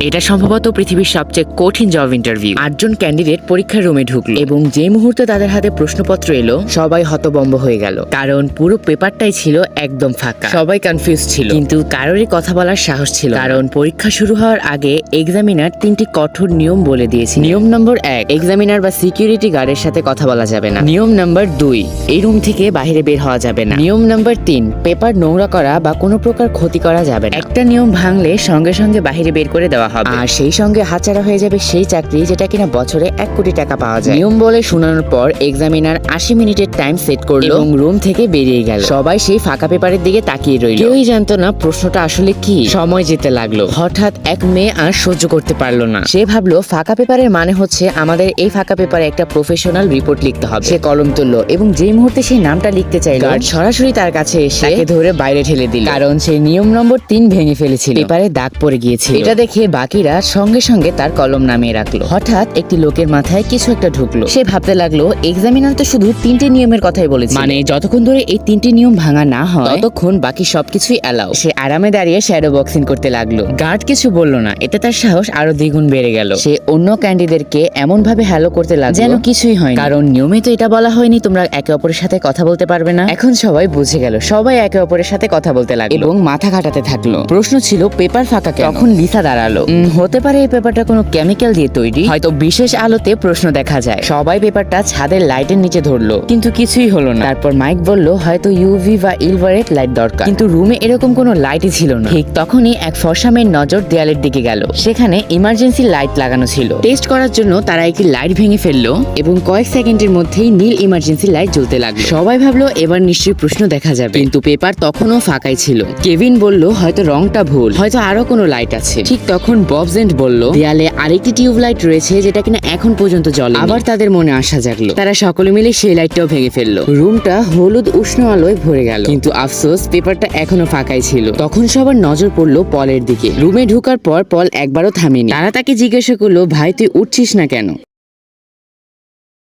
এটা সম্ভবত পৃথিবীর সবচেয়ে কঠিন জব ইন্টারভিউ। 8 জন ক্যান্ডিডেট পরীক্ষার রুমে ঢুকলো এবং যে মুহূর্তে তাদের হাতে প্রশ্নপত্র এলো সবাই হতভম্ব হয়ে গেল, কারণ পুরো পেপারটাই ছিল একদম ফাঁকা। সবাই কনফিউজ ছিল, কিন্তু কারোরই কথা বলার সাহস ছিল না, কারণ পরীক্ষা শুরু হওয়ার আগে এক্সামিনার 3টি কঠোর নিয়ম বলে দিয়েছে। নিয়ম নম্বর 1, এক্সামিনার বা সিকিউরিটি গার্ডের সাথে কথা বলা যাবে না। নিয়ম নাম্বার 2, এই রুম থেকে বাইরে বের হওয়া যাবে না। নিয়ম নাম্বার 3, পেপার নোংরা করা বা কোনো প্রকার ক্ষতি করা যাবে না। একটা নিয়ম ভাঙলে সঙ্গে সঙ্গে বাইরে বের করে দেওয়া হবে, আর সেই সঙ্গে হাতছাড়া হয়ে যাবে সেই চাকরি যেটা কিনা বছরে 1 কোটি টাকা পাওয়া যায়। নিয়ম বলে শোনানোর পর এক্সামিনার 80 মিনিটের টাইম সেট করলো এবং রুম থেকে বেরিয়ে গেল। সবাই সেই ফাঁকা পেপারের দিকে তাকিয়ে রইল, কেউই জানতো না প্রশ্নটা আসলে কি। সময় যেতে লাগলো। হঠাৎ এক মেয়ে আর সহ্য করতে পারলো না। সে ভাবলো ফাঁকা পেপারের মানে হচ্ছে আমাদের এই ফাঁকা পেপারে একটা প্রফেশনাল রিপোর্ট লিখতে হবে। সে কলম তুললো এবং যেই মুহূর্তে সেই নামটা লিখতে চাইলো, গার্ড সরাসরি তার কাছে এসে তাকে ধরে বাইরে ঠেলে দিল, কারণ সে নিয়ম নম্বর 3 ভেঙে ফেলেছিল। পেপারে দাগ পড়ে গিয়েছিল। এটা দেখে বাকিরা সঙ্গে সঙ্গে তার কলম নামিয়ে রাখলো। হঠাৎ একটি লোকের মাথায় কিছু একটা ঢুকলো। সে ভাবতে লাগলো এক্সামিনার তো শুধু 3টে নিয়মের কথাই বলেছে, মানে যতক্ষণ ধরে এই 3টি নিয়ম ভাঙা না হয় ততক্ষণ বাকি সবকিছুই অ্যালাউ। সে আরামে দাঁড়িয়ে শ্যাডো বক্সিং করতে লাগলো। গার্ড কিছু বললো না, এতে তার সাহস আরো দ্বিগুণ বেড়ে গেল। সে অন্য ক্যান্ডিডেটকে এমন ভাবে হ্যালো করতে লাগলো যেন কিছুই হয়নি, কারণ নিয়মে তো এটা বলা হয়নি তোমরা একে অপরের সাথে কথা বলতে পারবে না। এখন সবাই বুঝে গেল, সবাই একে অপরের সাথে কথা বলতে লাগলো এবং মাথা ঘাটাতে থাকলো। প্রশ্ন ছিল পেপার ফাঁকা কেন? তখন লিসা দাঁড়ালো। হতে পারে এই পেপারটা কোনো কেমিক্যাল দিয়ে তৈরি, হয়তো বিশেষ আলোতে প্রশ্ন দেখা যায়। সবাই পেপারটা ছাদের লাইটের নিচে ধরলো, কিন্তু কিছুই হলো না। তারপর মাইক বলল হয়তো ইউভি বা ইনফ্রারেড লাইট দরকার, কিন্তু রুমে এরকম কোনো লাইটই ছিল না। ঠিক তখনই এক ফর্সা মেয়ের নজর দেয়ালের দিকে গেল। সেখানে ইমার্জেন্সি লাইট লাগানো ছিল। টেস্ট করার জন্য তারা একটি লাইট ভেঙে ফেললো এবং কয়েক সেকেন্ডের মধ্যেই নীল ইমার্জেন্সি লাইট জ্বলতে লাগলো। সবাই ভাবলো এবার নিশ্চয়ই প্রশ্ন দেখা যাবে, কিন্তু পেপার তখনও ফাঁকাই ছিল। কেভিন বলল হয়তো রংটা ভুল, হয়তো আরো কোনো লাইট আছে। ঠিক তখন ববজেন্ট বলল দেয়ালে আরেকটি টিউব লাইট রয়েছে যেটা কিনা এখন পর্যন্ত জ্বলে। আবার তাদের মনে আশা জাগলো। তারা সকলে মিলে সেই লাইটটাও ভেঙে ফেললো। রুমটা হলুদ উষ্ণ আলোয় ভরে গেল, কিন্তু আফসোস পেপারটা এখনো ফাঁকাই ছিল। তখন সবার নজর পড়লো পলের দিকে। রুমে ঢোকার পর পল একবারও থামেনি। তারা তাকে জিজ্ঞাসা করলো ভাই তুই উঠছিস না কেন?